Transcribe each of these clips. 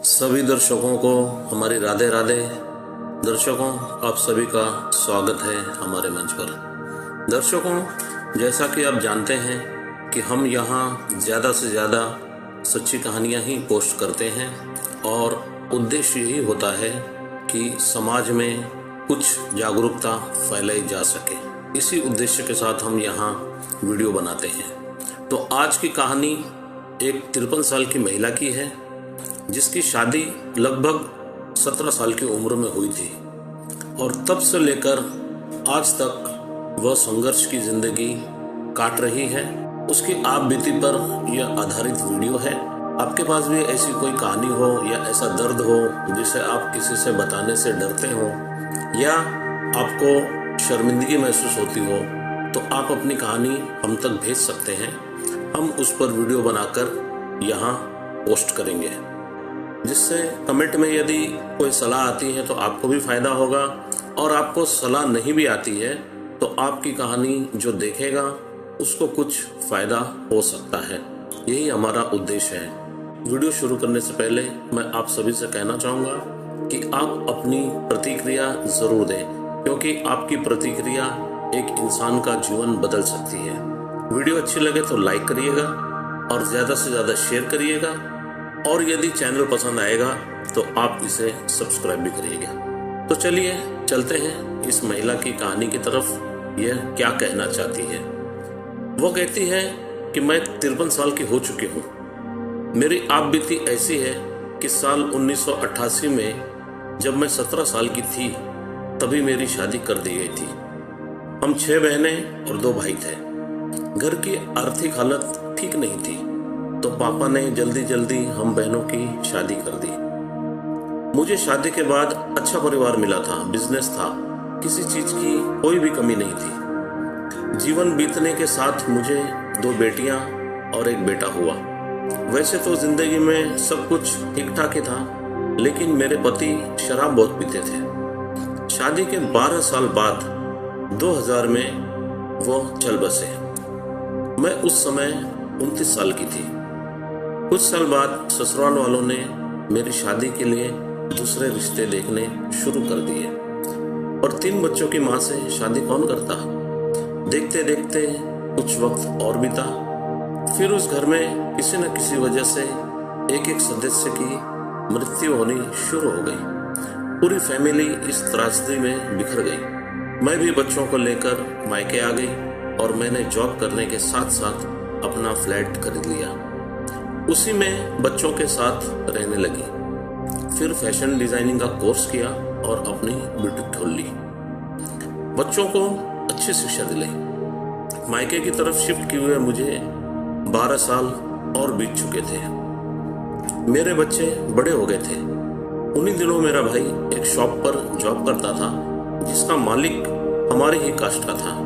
सभी दर्शकों को हमारी राधे राधे। दर्शकों, आप सभी का स्वागत है हमारे मंच पर। दर्शकों, जैसा कि आप जानते हैं कि हम यहाँ ज़्यादा से ज़्यादा सच्ची कहानियाँ ही पोस्ट करते हैं और उद्देश्य यही होता है कि समाज में कुछ जागरूकता फैलाई जा सके। इसी उद्देश्य के साथ हम यहाँ वीडियो बनाते हैं। तो आज की कहानी एक 53 साल की महिला की है, जिसकी शादी लगभग 17 साल की उम्र में हुई थी और तब से लेकर आज तक वह संघर्ष की जिंदगी काट रही है। उसकी आप बीती पर यह आधारित वीडियो है। आपके पास भी ऐसी कोई कहानी हो या ऐसा दर्द हो जिसे आप किसी से बताने से डरते हो या आपको शर्मिंदगी महसूस होती हो, तो आप अपनी कहानी हम तक भेज सकते हैं। हम उस पर वीडियो बनाकर यहाँ पोस्ट करेंगे, जिससे कमेंट में यदि कोई सलाह आती है तो आपको भी फायदा होगा, और आपको सलाह नहीं भी आती है तो आपकी कहानी जो देखेगा उसको कुछ फायदा हो सकता है। यही हमारा उद्देश्य है। वीडियो शुरू करने से पहले मैं आप सभी से कहना चाहूँगा कि आप अपनी प्रतिक्रिया जरूर दें, क्योंकि आपकी प्रतिक्रिया एक इंसान का जीवन बदल सकती है। वीडियो अच्छी लगे तो लाइक करिएगा और ज़्यादा से ज़्यादा शेयर करिएगा, और यदि चैनल पसंद आएगा तो आप इसे सब्सक्राइब भी करिएगा। तो चलिए चलते हैं इस महिला की कहानी की तरफ। यह क्या कहना चाहती है? वो कहती है कि मैं 53 साल की हो चुकी हूँ। मेरी आप बीती ऐसी है कि साल 1988 में जब मैं 17 साल की थी तभी मेरी शादी कर दी गई थी। हम 6 बहनें और 2 भाई थे। घर की आर्थिक हालत ठीक नहीं थी, तो पापा ने जल्दी जल्दी हम बहनों की शादी कर दी। मुझे शादी के बाद अच्छा परिवार मिला था, बिजनेस था, किसी चीज की कोई भी कमी नहीं थी। जीवन बीतने के साथ मुझे 2 बेटियां और 1 बेटा हुआ। वैसे तो जिंदगी में सब कुछ ठीक ठाक ही था, लेकिन मेरे पति शराब बहुत पीते थे। शादी के 12 साल बाद 2000 में वो चल बसे। मैं उस समय 29 साल की थी। कुछ साल बाद ससुराल वालों ने मेरी शादी के लिए दूसरे रिश्ते देखने शुरू कर दिए, और 3 बच्चों की मां से शादी कौन करता। देखते देखते कुछ वक्त और बीता। फिर उस घर में किसी न किसी वजह से एक सदस्य की मृत्यु होनी शुरू हो गई। पूरी फैमिली इस त्रासदी में बिखर गई। मैं भी बच्चों को लेकर मायके आ गई और मैंने जॉब करने के साथ साथ अपना फ्लैट खरीद लिया। उसी में बच्चों के साथ रहने लगी। फिर फैशन डिजाइनिंग का कोर्स किया और अपनी बुटीक खोल ली। बच्चों को अच्छी शिक्षा दिलाई। मायके की तरफ शिफ्ट किए हुए मुझे 12 साल और बीत चुके थे। मेरे बच्चे बड़े हो गए थे। उन्हीं दिनों मेरा भाई एक शॉप पर जॉब करता था, जिसका मालिक हमारी ही कास्ट का था।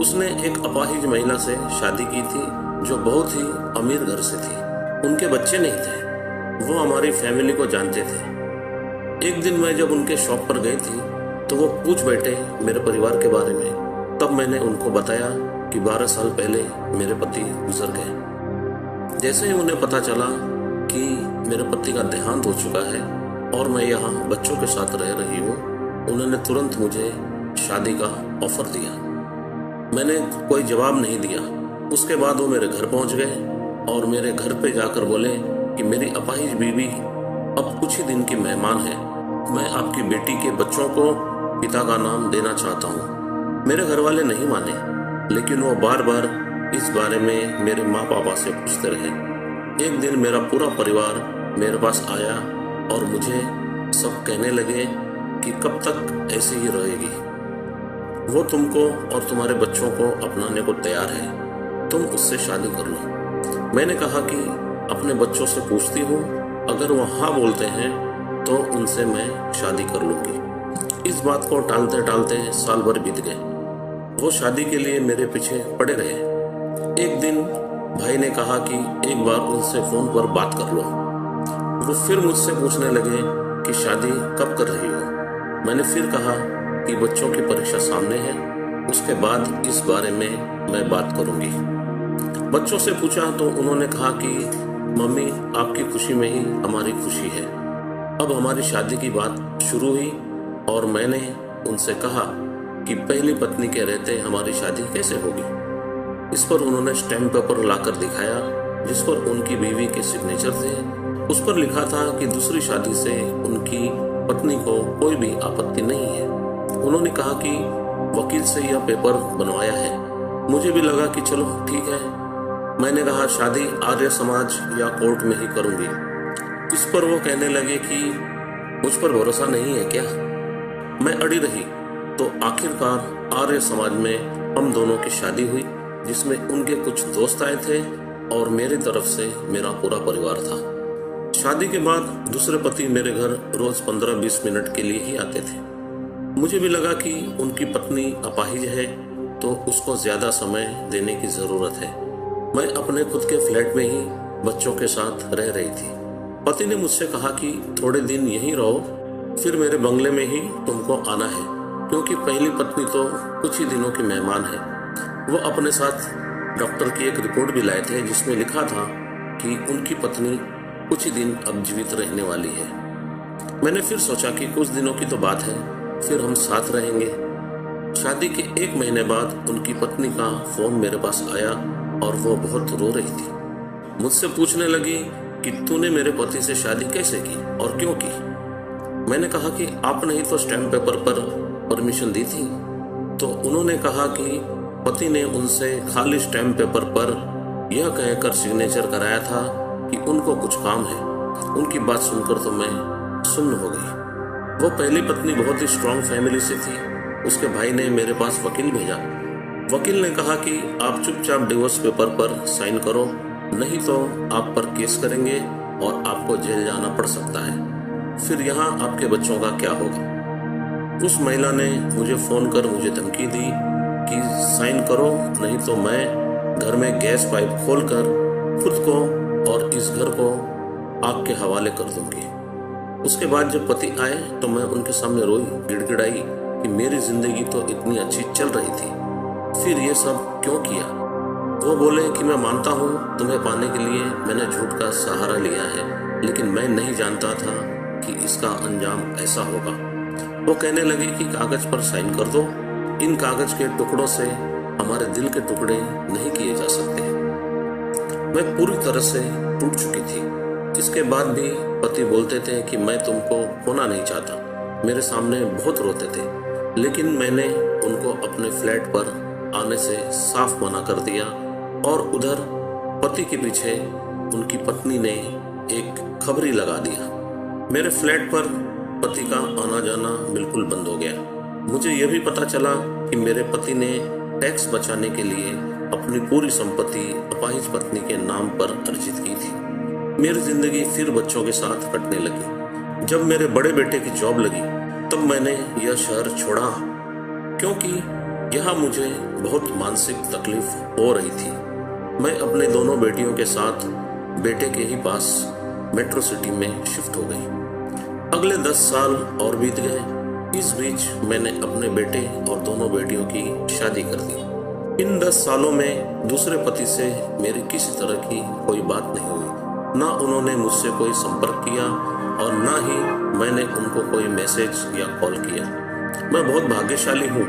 उसने एक अपाहिज महिला से शादी की थी, जो बहुत ही अमीर घर से थी। उनके बच्चे नहीं थे। वो हमारी फैमिली को जानते थे। एक दिन मैं जब उनके शॉप पर गई थी तो वो पूछ बैठे मेरे परिवार के बारे में। तब मैंने उनको बताया कि 12 साल पहले मेरे पति गुजर गए। जैसे ही उन्हें पता चला कि मेरे पति का देहांत हो चुका है और मैं यहाँ बच्चों के साथ रह रही हूँ, उन्होंने तुरंत मुझे शादी का ऑफर दिया। मैंने कोई जवाब नहीं दिया। उसके बाद वो मेरे घर पहुंच गए और मेरे घर पे जाकर बोले कि मेरी अपाहिज बीवी अब कुछ ही दिन की मेहमान है। मैं आपकी बेटी के बच्चों को पिता का नाम देना चाहता हूँ। मेरे घर वाले नहीं माने, लेकिन वो बार बार इस बारे में मेरे माँ पापा से पूछते रहे। एक दिन मेरा पूरा परिवार मेरे पास आया और मुझे सब कहने लगे कि कब तक ऐसे ही रहेगी। वो तुमको और तुम्हारे बच्चों को अपनाने को तैयार है, तुम उससे शादी कर लो। मैंने कहा कि अपने बच्चों से पूछती हूँ, अगर वो हाँ बोलते हैं तो उनसे मैं शादी कर लूंगी। इस बात को टालते टालते साल भर बीत गए। वो शादी के लिए मेरे पीछे पड़े रहे। एक दिन भाई ने कहा कि एक बार उनसे फोन पर बात कर लो। वो फिर मुझसे पूछने लगे कि शादी कब कर रही हो। मैंने फिर कहा कि बच्चों की परीक्षा सामने है, उसके बाद इस बारे में मैं बात करूंगी। बच्चों से पूछा तो उन्होंने कहा कि मम्मी, आपकी खुशी में ही हमारी खुशी है। अब हमारी शादी की बात शुरू हुई और मैंने उनसे कहा कि पहली पत्नी के रहते हमारी शादी कैसे होगी। इस पर उन्होंने स्टैम्प पेपर लाकर दिखाया जिस पर उनकी बीवी के सिग्नेचर थे। उस पर लिखा था कि दूसरी शादी से उनकी पत्नी को कोई भी आपत्ति नहीं है। उन्होंने कहा कि वकील से यह पेपर बनवाया है। मुझे भी लगा कि चलो ठीक है। मैंने कहा शादी आर्य समाज या कोर्ट में ही करूंगी। इस पर वो कहने लगे कि मुझ पर भरोसा नहीं है क्या। मैं अड़ी रही तो आखिरकार आर्य समाज में हम दोनों की शादी हुई, जिसमें उनके कुछ दोस्त आए थे और मेरी तरफ से मेरा पूरा परिवार था। शादी के बाद दूसरे पति मेरे घर रोज 15-20 मिनट के लिए ही आते थे। मुझे भी लगा कि उनकी पत्नी अपाहिज है तो उसको ज्यादा समय देने की जरूरत है। मैं अपने खुद के फ्लैट में ही बच्चों के साथ रह रही थी। पति ने मुझसे कहा कि थोड़े दिन यहीं रहो, फिर मेरे बंगले में ही तुमको आना है, क्योंकि पहली पत्नी तो कुछ ही दिनों की मेहमान है। वो अपने साथ डॉक्टर की एक रिपोर्ट भी लाए थे जिसमें लिखा था कि उनकी पत्नी कुछ ही दिन अब जीवित रहने वाली है। मैंने फिर सोचा कि कुछ दिनों की तो बात है, फिर हम साथ रहेंगे। शादी के 1 महीने बाद उनकी पत्नी का फोन मेरे पास आया और वो बहुत रो रही थी। मुझसे पूछने लगी कि तूने मेरे पति से शादी कैसे की और क्यों की। मैंने कहा कि आपने ही तो स्टैम्प पेपर पर परमिशन दी थी। तो उन्होंने कहा कि पति ने उनसे खाली स्टैम्प पेपर पर यह कहकर सिग्नेचर कराया था कि उनको कुछ काम है। उनकी बात सुनकर तो मैं सुन्न हो गई। वो पहली पत्नी बहुत ही स्ट्रॉन्ग फैमिली से थी। उसके भाई ने मेरे पास वकील भेजा। वकील ने कहा कि आप चुपचाप डिवोर्स पेपर पर साइन करो, नहीं तो आप पर केस करेंगे और आपको जेल जाना पड़ सकता है। फिर यहाँ आपके बच्चों का क्या होगा। उस महिला ने मुझे फोन कर मुझे धमकी दी कि साइन करो, नहीं तो मैं घर में गैस पाइप खोलकर खुद को और इस घर को आग के हवाले कर दूंगी। उसके बाद जब पति आए तो मैं उनके सामने रोई, गिड़गिड़ाई कि मेरी जिंदगी तो इतनी अच्छी चल रही थी, फिर ये सब क्यों किया। वो बोले कि मैं मानता हूँ तुम्हें पाने के लिए मैंने झूठ का सहारा लिया है, लेकिन मैं नहीं जानता था कि इसका अंजाम ऐसा होगा। वो कहने लगे कि कागज पर साइन कर दो, इन कागज के टुकड़ों से हमारे दिल के टुकड़े नहीं किए जा सकते। मैं पूरी तरह से टूट चुकी थी। इसके बाद भी पति बोलते थे कि मैं तुमको खोना नहीं चाहता। मेरे सामने बहुत रोते थे, लेकिन मैंने उनको अपने फ्लैट पर आने से साफ मना कर दिया। और उधर पति के पीछे उनकी पत्नी ने एक खबरी लगा दिया। मेरे फ्लैट पर पति का आना जाना बिल्कुल बंद हो गया। मुझे यह भी पता चला कि मेरे पति ने टैक्स बचाने के लिए अपनी पूरी संपत्ति अपाहिज पत्नी के नाम पर अर्जित की थी। मेरी जिंदगी फिर बच्चों के साथ कटने लगी। जब मेरे बड़े बेटे की जॉब लगी तब मैंने यह शहर छोड़ा, क्योंकि यहाँ मुझे बहुत मानसिक तकलीफ हो रही थी। मैं अपने दोनों बेटियों के साथ बेटे के ही पास मेट्रो सिटी में शिफ्ट हो गई। अगले 10 साल और बीत गए। इस बीच मैंने अपने बेटे और दोनों बेटियों की शादी कर दी। इन 10 सालों में दूसरे पति से मेरी किसी तरह की कोई बात नहीं हुई। ना उन्होंने मुझसे कोई संपर्क किया और ना ही मैंने उनको कोई मैसेज या कॉल किया। मैं बहुत भाग्यशाली हूँ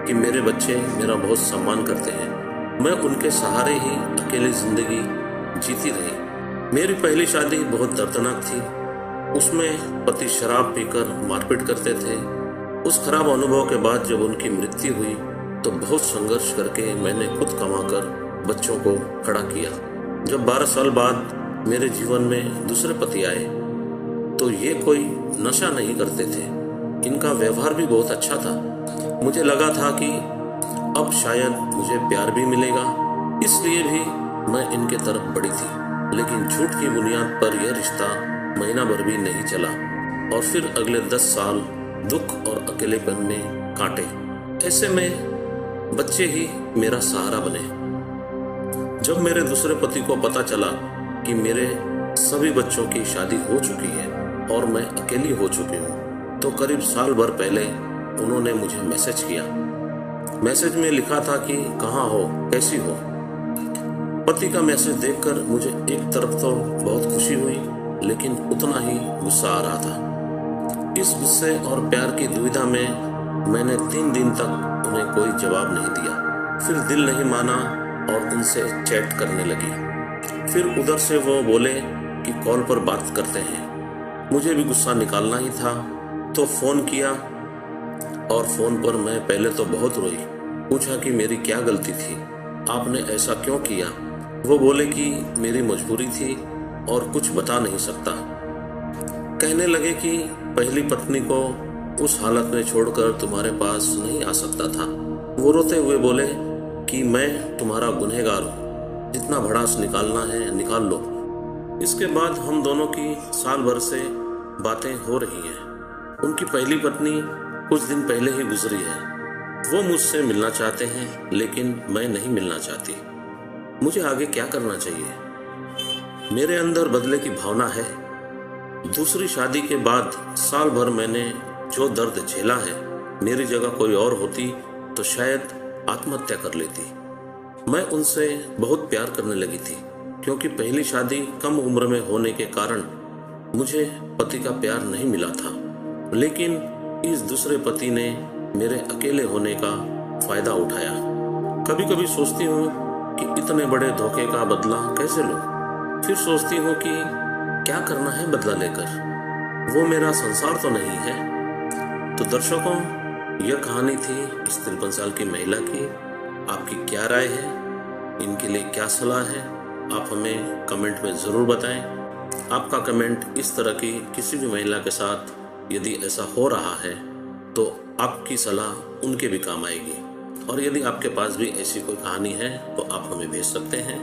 कि मेरे बच्चे मेरा बहुत सम्मान करते हैं। मैं उनके सहारे ही अकेली जिंदगी जीती रही। मेरी पहली शादी बहुत दर्दनाक थी। उसमें पति शराब पीकर मारपीट करते थे। उस खराब अनुभव के बाद जब उनकी मृत्यु हुई तो बहुत संघर्ष करके मैंने खुद कमाकर बच्चों को खड़ा किया। जब 12 साल बाद मेरे जीवन में दूसरे पति आए तो ये कोई नशा नहीं करते थे। इनका व्यवहार भी बहुत अच्छा था। मुझे लगा था कि अब शायद मुझे प्यार भी मिलेगा, इसलिए भी मैं इनके तरफ बढ़ी थी। लेकिन झूठ की बुनियाद पर यह रिश्ता महीना भर भी नहीं चला और फिर अगले 10 साल दुख और अकेलेपन में काटे। ऐसे में बच्चे ही मेरा सहारा बने। जब मेरे दूसरे पति को पता चला कि मेरे सभी बच्चों की शादी हो चुकी है और मैं अकेली हो चुकी हूँ, तो करीब साल भर पहले उन्होंने मुझे मैसेज किया। मैसेज में लिखा था कि कहाँ हो, कैसी हो। पति का मैसेज देखकर मुझे एक तरफ तो बहुत खुशी हुई, लेकिन उतना ही गुस्सा आ रहा था। इस गुस्से और प्यार की दुविधा में मैंने 3 दिन तक उन्हें कोई जवाब नहीं दिया। फिर दिल नहीं माना और उनसे चैट करने लगी। फिर उधर से वो बोले कि कॉल पर बात करते हैं। मुझे भी गुस्सा निकालना ही था तो फोन किया, और फोन पर मैं पहले तो बहुत रोई। पूछा कि मेरी क्या गलती थी, आपने ऐसा क्यों किया। वो बोले कि मेरी मजबूरी थी और कुछ बता नहीं सकता। कहने लगे कि पहली पत्नी को उस हालत में छोड़कर तुम्हारे पास नहीं आ सकता था। वो रोते हुए बोले कि मैं तुम्हारा गुनहगार हूँ, जितना भड़ास निकालना है निकाल लो। इसके बाद हम दोनों की साल भर से बातें हो रही हैं। उनकी पहली पत्नी कुछ दिन पहले ही गुजरी है। वो मुझसे मिलना चाहते हैं, लेकिन मैं नहीं मिलना चाहती। मुझे आगे क्या करना चाहिए? मेरे अंदर बदले की भावना है। दूसरी शादी के बाद साल भर मैंने जो दर्द झेला है, मेरी जगह कोई और होती तो शायद आत्महत्या कर लेती। मैं उनसे बहुत प्यार करने लगी थी, क्योंकि पहली शादी कम उम्र में होने के कारण मुझे पति का प्यार नहीं मिला था। लेकिन इस दूसरे पति ने मेरे अकेले होने का फायदा उठाया। कभी कभी सोचती हूँ कि इतने बड़े धोखे का बदला कैसे लूं। फिर सोचती हूँ कि क्या करना है बदला लेकर, वो मेरा संसार तो नहीं है। तो दर्शकों, यह कहानी थी इस 53 साल की महिला की। आपकी क्या राय है, इनके लिए क्या सलाह है, आप हमें कमेंट में ज़रूर बताएं। आपका कमेंट इस तरह की किसी भी महिला के साथ यदि ऐसा हो रहा है तो आपकी सलाह उनके भी काम आएगी। और यदि आपके पास भी ऐसी कोई कहानी है तो आप हमें भेज सकते हैं।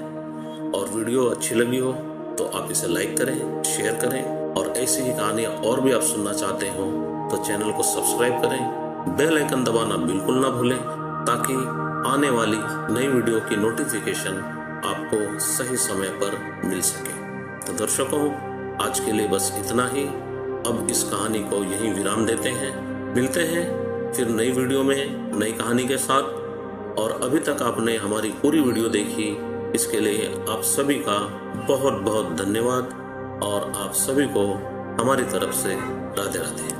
और वीडियो अच्छी लगी हो तो आप इसे लाइक करें, शेयर करें, और ऐसी ही कहानियाँ और भी आप सुनना चाहते हो तो चैनल को सब्सक्राइब करें। बेल आइकन दबाना बिल्कुल ना भूलें, ताकि आने वाली नई वीडियो की नोटिफिकेशन आपको सही समय पर मिल सके। तो दर्शकों, आज के लिए बस इतना ही। अब इस कहानी को यहीं विराम देते हैं। मिलते हैं फिर नई वीडियो में नई कहानी के साथ। और अभी तक आपने हमारी पूरी वीडियो देखी, इसके लिए आप सभी का बहुत बहुत धन्यवाद। और आप सभी को हमारी तरफ से राधे राधे।